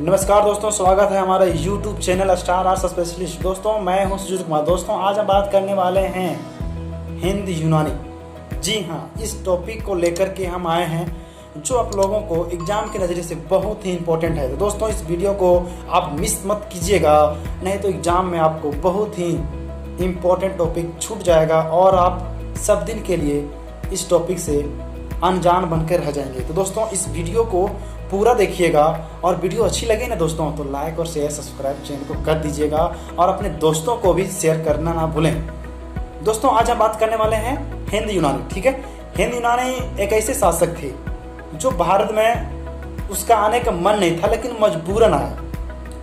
नमस्कार दोस्तों, स्वागत है हमारे YouTube channel star arts specialist. दोस्तों मैं हूं सुजीत कुमार। दोस्तों आज हम बात करने वाले हैं हिंद यूनानी। जी हाँ, इस टॉपिक को लेकर के हम आए हैं जो आप लोगों को एग्जाम के नज़रिए से बहुत ही इम्पोर्टेंट है। तो दोस्तों इस वीडियो को आप मिस मत कीजिएगा, नहीं तो एग्जाम में आपको बहुत ही इम्पोर्टेंट टॉपिक छूट जाएगा और आप सब दिन के लिए इस टॉपिक से अनजान बनकर रह जाएंगे। तो दोस्तों इस वीडियो को पूरा देखिएगा और वीडियो अच्छी लगे ना दोस्तों तो लाइक और शेयर सब्सक्राइब चैनल को कर दीजिएगा और अपने दोस्तों को भी शेयर करना ना भूलें। दोस्तों आज हम बात करने वाले हैं हिंद यूनानी। ठीक है, हिंद यूनानी एक ऐसे शासक थे जो भारत में उसका आने का मन नहीं था लेकिन मजबूरन आया।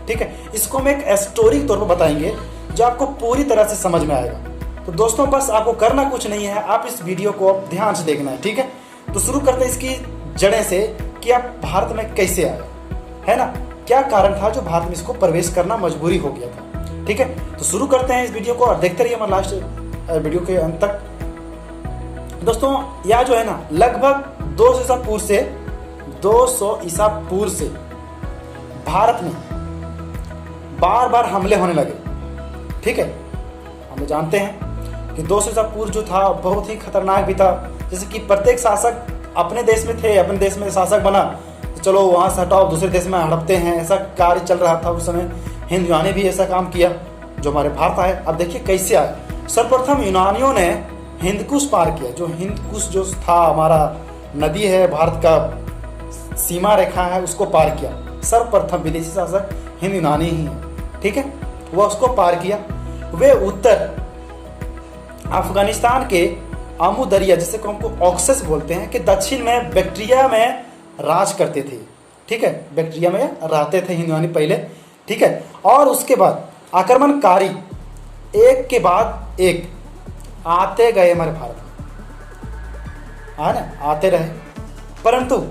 ठीक है, इसको हम एक स्टोरी के तौर पर बताएंगे जो आपको पूरी तरह से समझ में आएगा। तो दोस्तों बस आपको करना कुछ नहीं है, आप इस वीडियो को ध्यान से देखना है। ठीक है, तो शुरू करते हैं इसकी जड़ें से कि आप भारत में कैसे आए, है ना, क्या कारण था जो भारत में इसको प्रवेश करना मजबूरी हो गया था। ठीक है, तो शुरू करते हैं इस वीडियो को और देखते रहिए हमारे लास्ट वीडियो के अंत तक। दोस्तों यह जो है ना लगभग 200 ईसा पूर्व से भारत में बार बार हमले होने लगे। ठीक है, हम जानते हैं कि 200 ईसा पूर्व जो था बहुत ही खतरनाक भी था। जैसे कि प्रत्येक शासक अपने देश में थे, अपने देश में शासक बना तो चलो वहाँ से हटाओ दूसरे देश में हड़पते हैं, ऐसा कार्य चल रहा था उस समय। हिंद यूनानी भी ऐसा काम किया जो हमारे भारत आए। अब देखिए कैसे आए। सर्वप्रथम यूनानियों ने हिंदकुश पार किया। जो हिंदकुश जो था हमारा नदी है, भारत का सीमा रेखा है, उसको पार किया। सर्वप्रथम विदेशी शासक हिंद यूनानी ही है। ठीक है, वह उसको पार किया। वे उत्तर अफगानिस्तान के आमू दरिया जिसे को हमको ऑक्सस बोलते हैं कि दक्षिण में बैक्ट्रिया में राज करते थे। ठीक है, बैक्ट्रिया में रहते थे हिंद यूनानी पहले। ठीक है, और उसके बाद आक्रमणकारी एक के बाद एक आते गए हमारे भारत में, है ना, आते रहे। परंतु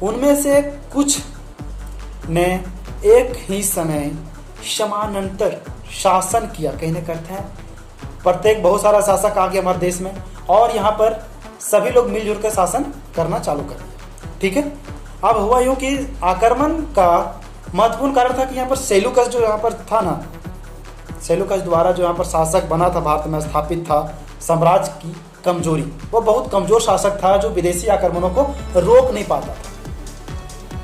उनमें से कुछ ने एक ही समय समानांतर शासन किया। कहने करते हैं प्रत्येक बहुत सारा शासक आ गया हमारे देश में और यहाँ पर सभी लोग मिलजुल कर शासन करना चालू कर दिया। ठीक है, अब हुआ यूँ कि आक्रमण का महत्वपूर्ण कारण था कि यहाँ पर सेल्यूकस जो यहाँ पर था ना, सेल्यूकस द्वारा जो यहाँ पर शासक बना था, भारत में स्थापित था, साम्राज्य की कमजोरी। वो बहुत कमजोर शासक था जो विदेशी आक्रमणों को रोक नहीं पाता था।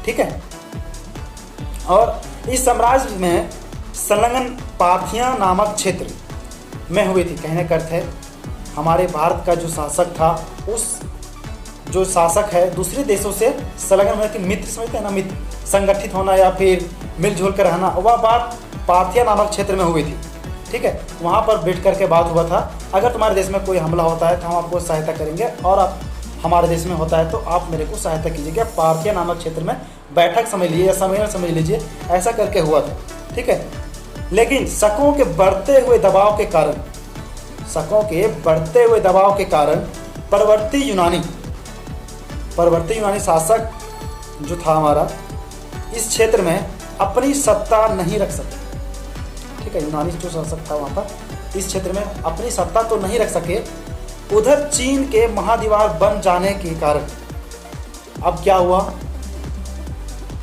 ठीक है, और इस साम्राज्य में संलग्न पार्थिया नामक क्षेत्र में हुई थी। कहने का अर्थ है हमारे भारत का जो शासक था, उस जो शासक है दूसरे देशों से संलग्न होने की मित्र समझते हैं ना, मित्र संगठित होना या फिर मिलजुल कर रहना, वह बात पार्थिया नामक क्षेत्र में हुई थी। ठीक है, वहाँ पर बैठ करके बात हुआ था अगर तुम्हारे देश में कोई हमला होता है तो हम आपको सहायता करेंगे और आप हमारे देश में होता है तो आप मेरे को सहायता कीजिएगा। पार्थिया नामक क्षेत्र में बैठक समझ लीजिए या सम्मेलन समझ लीजिए, ऐसा करके हुआ था। ठीक है, लेकिन शकों के बढ़ते हुए दबाव के कारण परवर्ती यूनानी शासक जो था हमारा इस क्षेत्र में अपनी सत्ता नहीं रख सके। ठीक है, यूनानी जो शासक था वहाँ पर इस क्षेत्र में अपनी सत्ता तो नहीं रख सके। उधर चीन के महादीवार बन जाने के कारण अब क्या हुआ,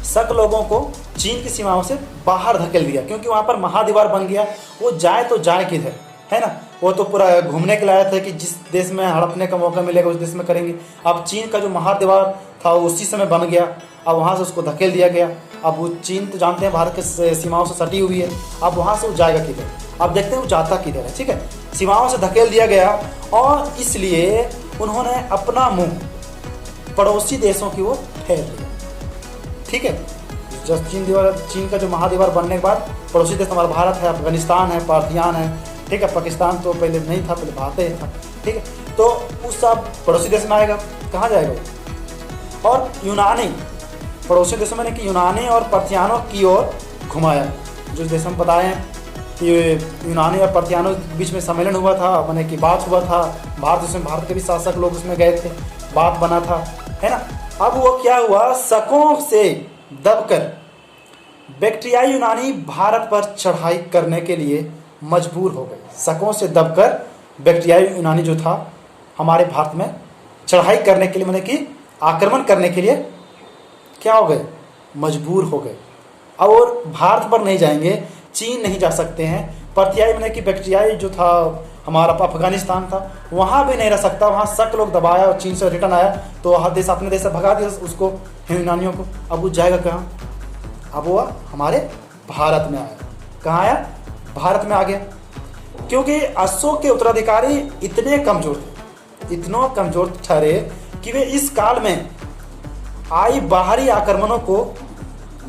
शक लोगों को चीन की सीमाओं से बाहर धकेल दिया क्योंकि वहाँ पर महादीवार बन गया। वो जाए तो जाए किधर, है ना, वो तो पूरा घूमने के लायक था कि जिस देश में हड़पने का मौका मिलेगा उस देश में करेंगे। अब चीन का जो महादीवार था वो उसी समय बन गया, अब वहाँ से उसको धकेल दिया गया। अब वो चीन तो जानते हैं भारत के सीमाओं से सटी हुई है, अब वहाँ से वो जाएगा किधर, अब देखते हैं वो जाता किधर है। ठीक है, सीमाओं से धकेल दिया गया और इसलिए उन्होंने अपना मुँह पड़ोसी देशों की ओर फेर लिया। ठीक है, जब चीन का जो महादीवार बनने के बाद पड़ोसी देश हमारा भारत है, अफगानिस्तान है, पार्थियान है। ठीक है, पाकिस्तान तो पहले नहीं था, पहले भारत ही था। ठीक है, तो उस सब पड़ोसी देश में आएगा, कहाँ जाएगा वो। और यूनानी पड़ोसी देशों में कि यूनानी और पार्थियानों की ओर घुमाया। जो जैसे हम बताए हैं कि यूनानी और पार्थियानों के बीच में सम्मेलन हुआ था, मैंने कि बात हुआ था, भारत के भी शासक लोग उसमें गए थे, बात बना था, है ना। अब वो क्या हुआ, शकों से दबकर बैक्ट्रियाई यूनानी भारत पर चढ़ाई करने के लिए मजबूर हो गए। शकों से दबकर बैक्ट्रियाई यूनानी जो था हमारे भारत में चढ़ाई करने के लिए, मैंने कि आक्रमण करने के लिए क्या हो गए, मजबूर हो गए। और भारत पर नहीं जाएंगे, चीन नहीं जा सकते हैं, पर्तियाई मैंने कि बैक्टीरियाई जो था हमारा अफगानिस्तान था वहाँ भी नहीं रह सकता, वहाँ शक लोग दबाया और चीन से रिटर्न आया तो वहाँ देश अपने देश से भगा दिया उसको, यूनानियों को। अब वो जाएगा कहाँ? अब वो हमारे भारत में आया। कहाँ आया? भारत में आ गया। क्योंकि अशोक के उत्तराधिकारी इतने कमजोर थे, इतना कमजोर ठहरे कि वे इस काल में आई बाहरी आक्रमणों को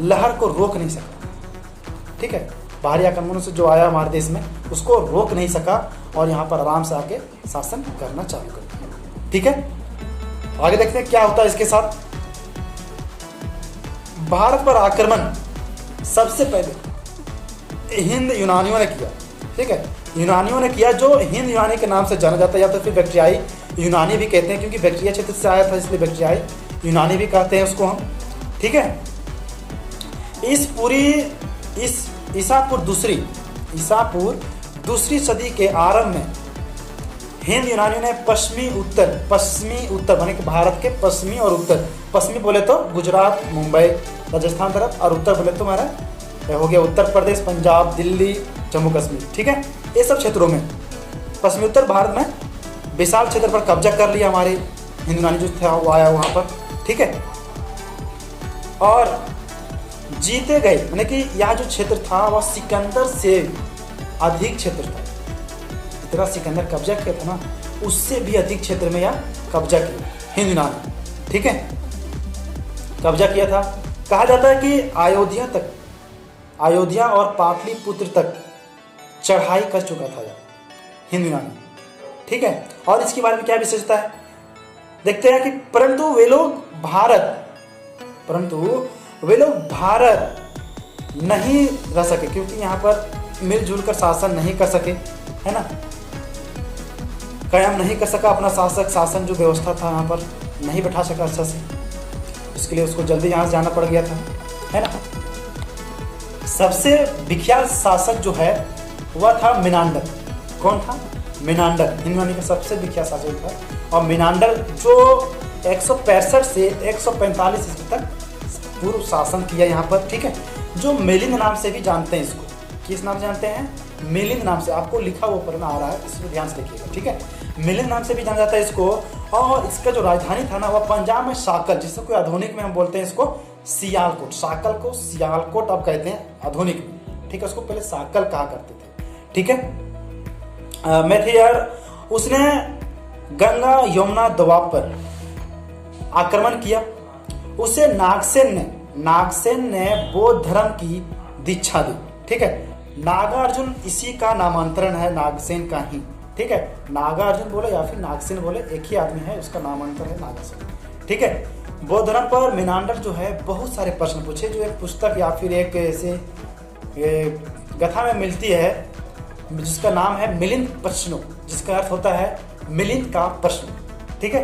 लहर को रोक नहीं सका। ठीक है, बाहरी आक्रमणों से जो आया हमारे देश में उसको रोक नहीं सका और यहाँ पर आराम से आके शासन करना चालू कर दिया। ठीक है, आगे देखते हैं क्या होता है इसके साथ। भारत पर आक्रमण सबसे पहले हिंद यूनानियों ने किया। ठीक है, यूनानियों ने किया, जो हिंद यूनानी के नाम से जाना जाता है, या तो फिर बैक्टीरियाई यूनानी भी कहते हैं क्योंकि बैक्टीरिया क्षेत्र से आया था इसलिए बैक्टीरियाई यूनानी भी कहते हैं उसको हम। ठीक है, इस ईसापुर दूसरी सदी के आरंभ में हिंद यूनानियों ने पश्चिमी उत्तर माने कि भारत के पश्चिमी और उत्तर, पश्चिमी बोले तो गुजरात, मुंबई, राजस्थान तरफ, और उत्तर बोले तो हमारा हो गया उत्तर प्रदेश, पंजाब, दिल्ली, जम्मू कश्मीर। ठीक है, ये सब क्षेत्रों में पश्चिमी उत्तर भारत में विशाल क्षेत्र पर कब्जा कर लिया हमारे हिंद यूनानी जो था वो आया वहाँ पर। ठीक है, और जीते गए, माने कि यह जो क्षेत्र था वह सिकंदर से अधिक क्षेत्र था। इतना सिकंदर कब्जा किया था ना, उससे भी अधिक क्षेत्र में यह कब्जा किया हिंद यूनानी। ठीक है, कब्जा किया था। कहा जाता है कि अयोध्या और पाटलिपुत्र तक चढ़ाई कर चुका था यह हिंद यूनानी। ठीक है, और इसके बारे में क्या विशेषता है देखते हैं कि परंतु वे लोग भारत नहीं रह सके क्योंकि यहाँ पर मिलजुल कर शासन नहीं कर सके, है ना, कायम नहीं कर सका अपना शासन जो व्यवस्था था यहाँ पर नहीं बैठा सका अच्छा से, इसके लिए उसको जल्दी यहाँ से जाना पड़ गया था, है ना। सबसे विख्यात शासक जो है वह था मिनांडर। कौन था? मिनांडर हिंद यूनानी का सबसे विख्यात शासक था। और मिनांडर जो 165 से 145 ईस्वी तक पूर्व शासन किया यहाँ पर। ठीक है, जो मिलिंद नाम से भी जानते हैं इसको। किस नाम से जानते हैं? मिलिंद नाम से। आपको लिखा वो पढ़ना आ रहा है, इसमें ध्यान से देखिएगा। ठीक है, मिलिंद नाम से भी जाना जाता है इसको। और इसका जो राजधानी था ना वह पंजाब में साकल, जिसको कोई आधुनिक में हम बोलते हैं इसको सियालकोट। साकल को सियालकोट अब कहते हैं आधुनिक में। ठीक है, उसको पहले साकल कहा करते थे। ठीक है, मैथियर उसने गंगा यमुना दोआब पर आक्रमण किया। उसे नागसेन ने बौद्ध धर्म की दीक्षा दी। ठीक है, नागार्जुन इसी का नामांतरण है, नागसेन का ही। ठीक है, नागार्जुन बोले या फिर नागसेन बोले, एक ही आदमी है, उसका नामांतर है नागसेन। ठीक है, बौद्ध धर्म पर मिनांडर जो है बहुत सारे प्रश्न पूछे, जो एक पुस्तक या फिर एक ऐसे कथा में मिलती है जिसका नाम है मिलिंद प्रश्नों, जिसका अर्थ होता है मिलिंद का प्रश्न। ठीक है,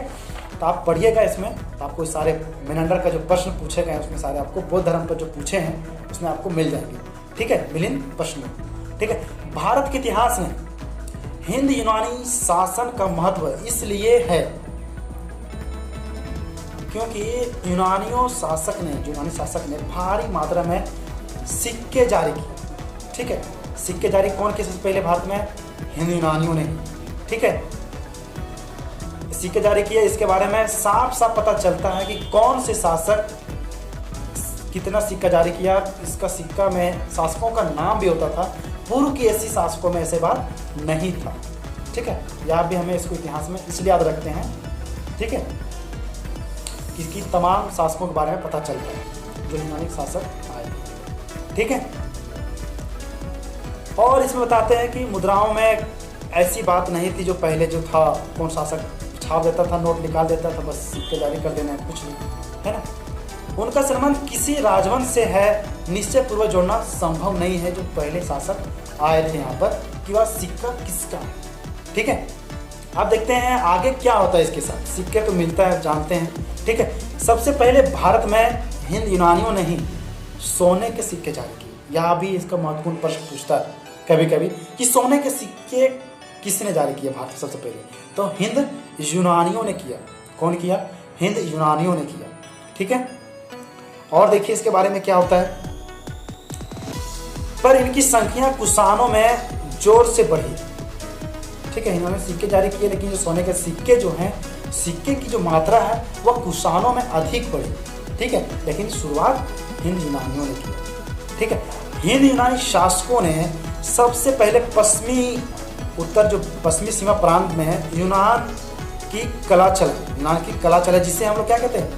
तो आप पढ़िएगा इसमें, तो आपको सारे मिनांडर का जो प्रश्न पूछे गए उसमें सारे आपको बौद्ध धर्म पर जो पूछे हैं उसमें आपको मिल जाएंगे। ठीक है, मिलिंद प्रश्नों। ठीक है, भारत के इतिहास में हिंद यूनानी शासन का महत्व इसलिए है क्योंकि यूनानी शासक ने भारी मात्रा में सिक्के जारी किए। ठीक है, सिक्के जारी कौन किए सबसे पहले भारत में? हिंद यूनानियों ने। ठीक है, सिक्के जारी किए, इसके बारे में साफ साफ पता चलता है कि कौन से शासक कितना सिक्का जारी किया। इसका सिक्का में शासकों का नाम भी होता था, पूर्व की ऐसी शासकों में ऐसे बात नहीं था। ठीक है, यह भी हमें इसको इतिहास में इसलिए याद रखते हैं। ठीक है, कि तमाम शासकों के बारे में पता चलता है जो यूनानी शासक आए। ठीक है, और इसमें बताते हैं कि मुद्राओं में ऐसी बात नहीं थी जो पहले जो था, कौन शासक छाप देता था, नोट निकाल देता था, बस सिक्के जारी कर देना, कुछ नहीं, है ना। उनका संबंध किसी राजवंश से है, निश्चय पूर्वक जोड़ना संभव नहीं है जो पहले शासक आए थे यहाँ पर, कि वह सिक्का किसका है। ठीक है, अब देखते हैं आगे क्या होता है इसके साथ। सिक्के तो मिलता है, जानते हैं। ठीक है, सबसे पहले भारत में हिंद यूनानियों ने ही सोने के सिक्के जारी किए। यहाँ भी इसका महत्वपूर्ण प्रश्न पूछता है कभी कभी कि सोने के सिक्के किसने जारी किए भारत सबसे पहले? तो हिंद यूनानियों ने किया। कौन किया? हिंद यूनानियों ने किया। ठीक है, और देखिए इसके बारे में क्या होता है। पर इनकी संख्या कुषाणों में जोर से बढ़ी। ठीक है, इन्होंने सिक्के जारी किए, लेकिन जो सोने के सिक्के जो हैं, सिक्के की जो मात्रा है वह कुषाणों में अधिक बढ़ी। ठीक है, लेकिन शुरुआत हिंद यूनानियों ने की। ठीक है, हिंद यूनानी शासकों ने सबसे पहले पश्चिमी सीमा प्रांत में यूनान की कला चला, जिसे हम लोग क्या कहते हैं,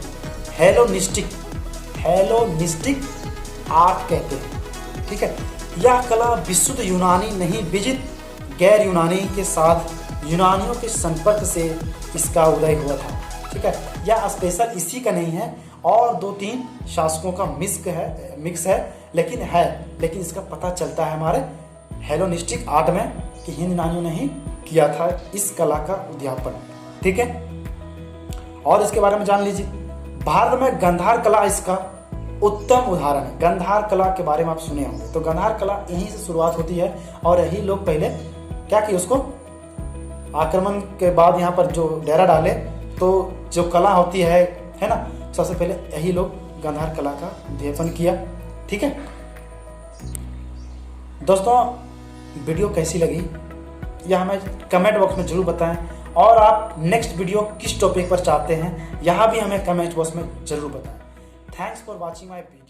हेलोनिस्टिक आर्ट कहते हैं। ठीक है, यह कला विशुद्ध यूनानी नहीं, विजित गैर यूनानी के साथ यूनानियों के संपर्क से इसका उदय हुआ था। ठीक है, यह स्पेशल इसी का नहीं है, और 2-3 शासकों का मिक्स है, लेकिन इसका पता चलता है हमारे हेलोनिस्टिक आर्ट में कि हिंद यूनानियों ने ही किया था इस कला का उद्यापन। ठीक है, और इसके बारे में जान लीजिए। भारत में गांधार कला इसका उत्तम उदाहरण है। गांधार कला के बारे में आप सुने होंगे, तो गांधार कला यहीं से शुरुआत होती है, और यही लोग पहले क्या किए, उसको आक्रमण के बाद यहाँ पर जो डेरा डाले, तो जो कला होती है ना, सबसे पहले यही लोग गांधार कला का उद्यापन किया। ठीक है दोस्तों, वीडियो कैसी लगी यह हमें कमेंट बॉक्स में जरूर बताएं, और आप नेक्स्ट वीडियो किस टॉपिक पर चाहते हैं यह भी हमें कमेंट बॉक्स में जरूर बताएं। Thanks for watching my video.